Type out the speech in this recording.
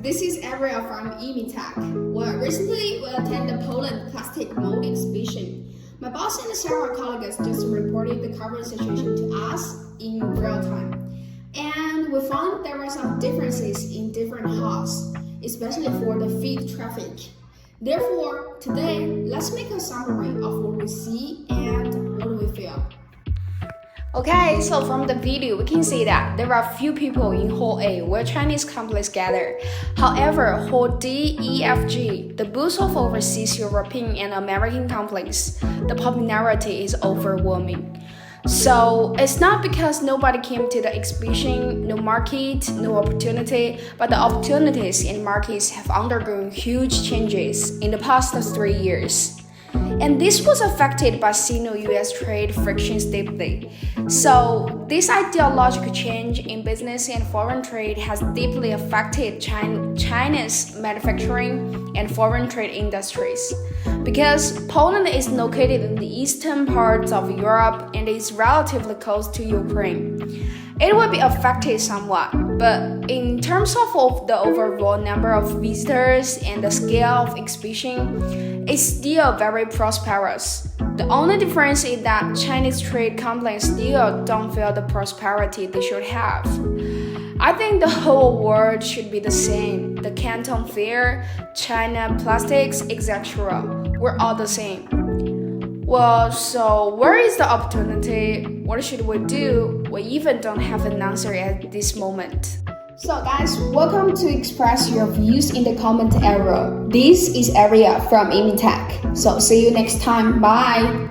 this is Ariel from Imitech. Well, recently we attended the Poland plastic mold exhibition. My boss and several colleagues just reported the current situation to us in real time. And we found there were some differences in different halls, especially for the feet traffic. Therefore, today, let's make a summary of what we see and what we feel. Okay, so from the video, we can see that there are few people in Hall A where Chinese companies gather. However, Hall D, E, F, G, the booths of overseas European and American companies, the popularity is overwhelming. So it's not because nobody came to the exhibition, no market, no opportunity, but the opportunities in markets have undergone huge changes in the past 3 years. And this was affected by Sino-US trade frictions deeply. So this ideological change in business and foreign trade has deeply affected China's manufacturing and foreign trade industries. Because Poland is located in the eastern parts of Europe and is relatively close to Ukraine, it will be affected somewhat, but in terms of the overall number of visitors and the scale of exhibition, it's still very prosperous. The only difference is that Chinese trade companies still don't feel the prosperity they should have. I think the whole world should be the same. The Canton Fair, China Plastics, etc. We're all the same. Well, so where is the opportunity? What should we do? We even don't have an answer at this moment. So guys, welcome to express your views in the comment area. This is Aria from Imitech. So see you next time. Bye.